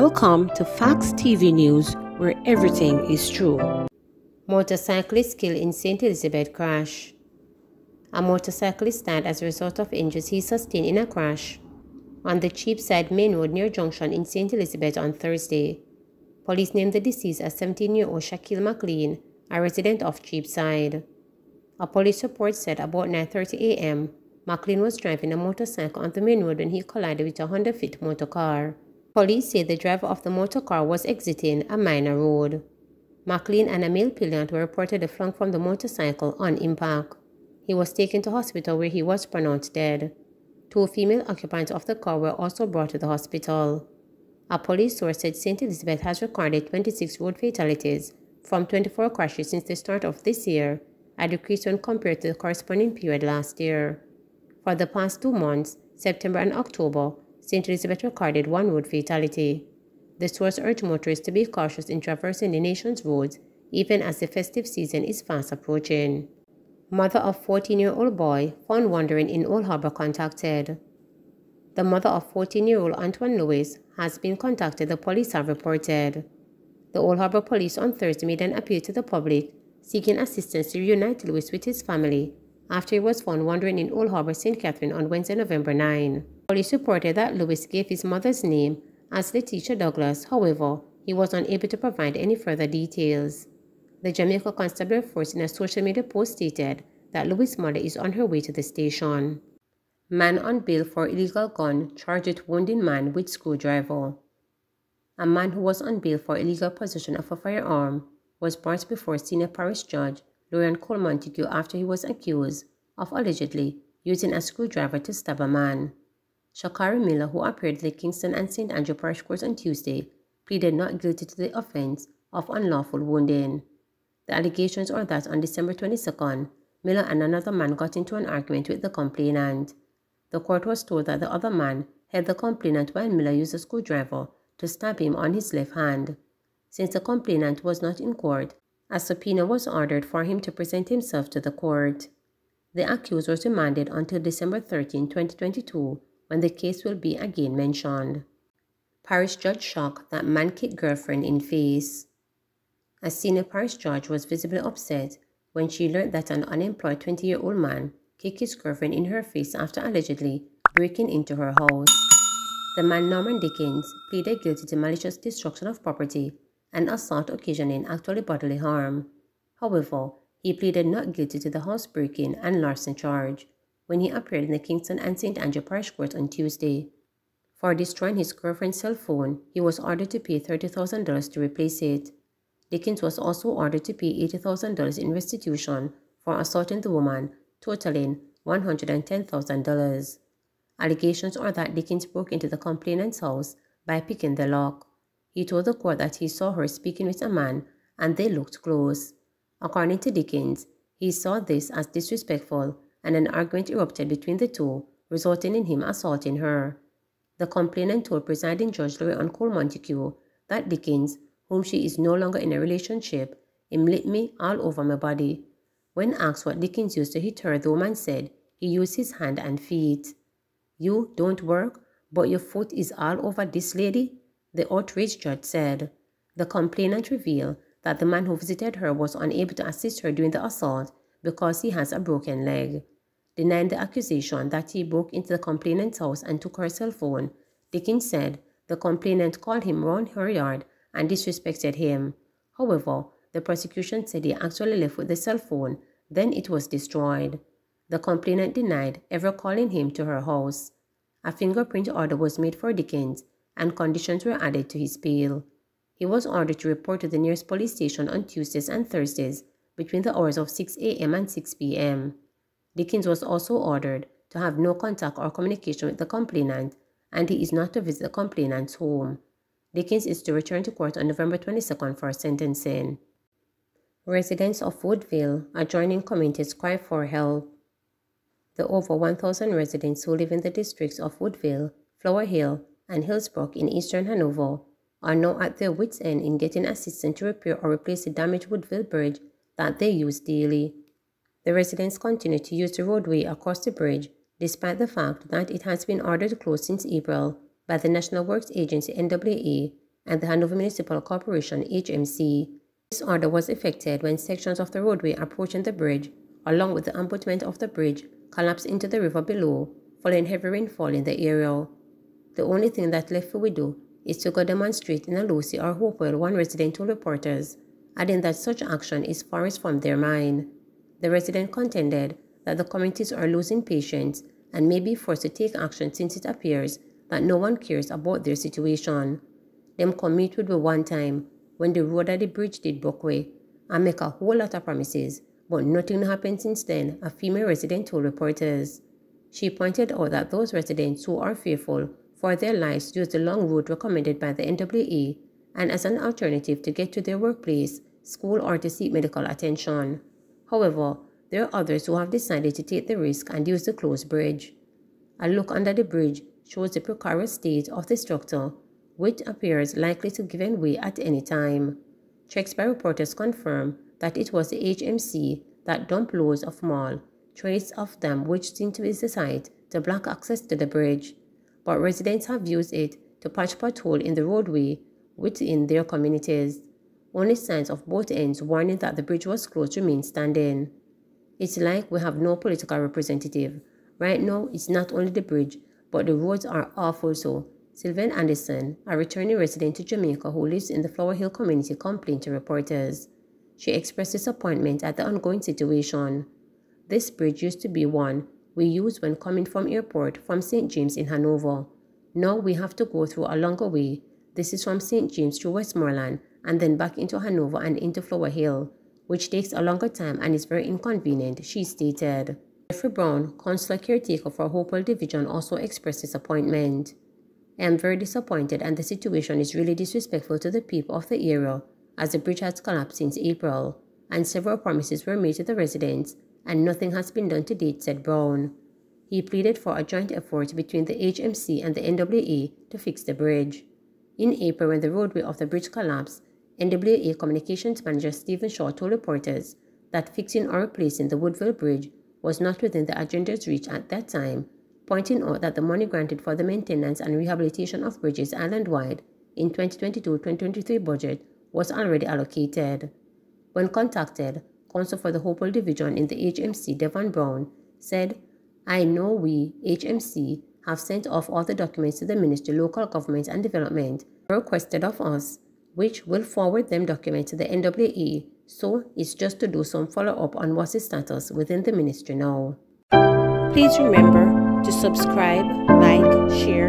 Welcome to Facts TV News, where everything is true. Motorcyclist killed in St. Elizabeth crash. A motorcyclist died as a result of injuries he sustained in a crash on the Cheapside Main Road near Junction in St. Elizabeth on Thursday. Police named the deceased as 17-year-old Shaquille McLean, a resident of Cheapside. A police report said about 9:30 a.m., McLean was driving a motorcycle on the main road when he collided with a Honda-Fit motorcar. Police say the driver of the motorcar was exiting a minor road. McLean and a male pillion were reportedly flung from the motorcycle on impact. He was taken to hospital where he was pronounced dead. 2 female occupants of the car were also brought to the hospital. A police source said St. Elizabeth has recorded 26 road fatalities from 24 crashes since the start of this year, a decrease when compared to the corresponding period last year. For the past 2 months, September and October, St. Elizabeth recorded 1 road fatality. The source urged motorists to be cautious in traversing the nation's roads, even as the festive season is fast approaching. Mother of 14-year-old boy found wandering in Old Harbour contacted. The mother of 14-year-old Antoine Lewis has been contacted, the police have reported. The Old Harbour police on Thursday made an appeal to the public, seeking assistance to reunite Lewis with his family after he was found wandering in Old Harbour, St. Catherine on Wednesday, November 9. Police reported that Lewis gave his mother's name as Letitia Douglas. However, he was unable to provide any further details. The Jamaica Constabulary Force in a social media post stated that Lewis' mother is on her way to the station. Man on bail for illegal gun charged with wounding man with screwdriver. A man who was on bail for illegal possession of a firearm was brought before Senior Parish Judge Lorian Cole Montague after he was accused of allegedly using a screwdriver to stab a man. Shakari Miller, who appeared at the Kingston and St. Andrew Parish Courts on Tuesday, pleaded not guilty to the offense of unlawful wounding. The allegations are that on December 22nd, Miller and another man got into an argument with the complainant. The court was told that the other man held the complainant while Miller used a screwdriver to stab him on his left hand. Since the complainant was not in court, a subpoena was ordered for him to present himself to the court. The accused was remanded until December 13, 2022, when the case will be again mentioned. Parish judge shocked that man kicked girlfriend in face. A senior parish judge was visibly upset when she learned that an unemployed 20-year-old man kicked his girlfriend in her face after allegedly breaking into her house. The man, Norman Dickens, pleaded guilty to malicious destruction of property and assault occasioning actual bodily harm. However, he pleaded not guilty to the housebreaking and larceny charge when he appeared in the Kingston and St. Andrew Parish Court on Tuesday. For destroying his girlfriend's cell phone, he was ordered to pay $30,000 to replace it. Dickens was also ordered to pay $80,000 in restitution for assaulting the woman, totaling $110,000. Allegations are that Dickens broke into the complainant's house by picking the lock. He told the court that he saw her speaking with a man and they looked close. According to Dickens, he saw this as disrespectful and an argument erupted between the two, resulting in him assaulting her. The complainant told presiding judge Lorian Cole Montague that Dickens, whom she is no longer in a relationship, him lit me all over my body. When asked what Dickens used to hit her, the woman said he used his hand and feet. "You don't work, but your foot is all over this lady?" the outraged judge said. The complainant revealed that the man who visited her was unable to assist her during the assault because he has a broken leg. Denying the accusation that he broke into the complainant's house and took her cell phone, Dickens said the complainant called him round her yard and disrespected him. However, the prosecution said he actually left with the cell phone, then it was destroyed. The complainant denied ever calling him to her house. A fingerprint order was made for Dickens, and conditions were added to his bail. He was ordered to report to the nearest police station on Tuesdays and Thursdays between the hours of 6 a.m. and 6 p.m. Dickens was also ordered to have no contact or communication with the complainant, and he is not to visit the complainant's home. Dickens is to return to court on November 22nd for sentencing. Residents of Woodville, adjoining communities, cry for help. The over 1,000 residents who live in the districts of Woodville, Flower Hill, and Hillsborough in eastern Hanover are now at their wits' end in getting assistance to repair or replace the damaged Woodville Bridge that they use daily. The residents continue to use the roadway across the bridge despite the fact that it has been ordered closed since April by the National Works Agency NWA and the Hanover Municipal Corporation (HMC). This order was effected when sections of the roadway approaching the bridge, along with the abutment of the bridge, collapsed into the river below, following heavy rainfall in the area. The only thing that left for we do is to go demonstrate in a Lucy or Hopewell, one resident told reporters, adding that such action is far from their mind. The resident contended that the communities are losing patience and may be forced to take action since it appears that no one cares about their situation. Them commit would be one time when the road at the bridge did broke way and make a whole lot of promises, but nothing happened since then, a female resident told reporters. She pointed out that those residents who are fearful for their lives use the long route recommended by the NWA and as an alternative to get to their workplace, school, or to seek medical attention. However, there are others who have decided to take the risk and use the closed bridge. A look under the bridge shows the precarious state of the structure, which appears likely to give way at any time. Checks by reporters confirm that it was the HMC that dumped loads of mall, trays of them which seem to be the site to block access to the bridge. But residents have used it to patch potholes in the roadway within their communities. Only signs of both ends warning that the bridge was closed remain standing. It's like we have no political representative. Right now, it's not only the bridge, but the roads are awful so. Sylvain Anderson, a returning resident to Jamaica who lives in the Flower Hill community, complained to reporters. She expressed disappointment at the ongoing situation. This bridge used to be one we used when coming from airport from St. James in Hanover. Now we have to go through a longer way. This is from St. James to Westmoreland and then back into Hanover and into Flower Hill, which takes a longer time and is very inconvenient, she stated. Jeffrey Brown, councillor caretaker for Hopewell Division, also expressed disappointment. I am very disappointed and the situation is really disrespectful to the people of the area as the bridge has collapsed since April and several promises were made to the residents and nothing has been done to date, said Brown. He pleaded for a joint effort between the HMC and the NWA to fix the bridge. In April, when the roadway of the bridge collapsed, NWA Communications Manager Stephen Shaw told reporters that fixing or replacing the Woodville Bridge was not within the agenda's reach at that time, pointing out that the money granted for the maintenance and rehabilitation of bridges island-wide in 2022-2023 budget was already allocated. When contacted, Counsel for the Hopewell Division in the HMC, Devon Brown, said, I know we, HMC, have sent off all the documents to the Ministry of Local Government and Development requested of us, which will forward them documents to the NWA, so it's just to do some follow-up on what's the status within the ministry now. Please remember to subscribe, like, share,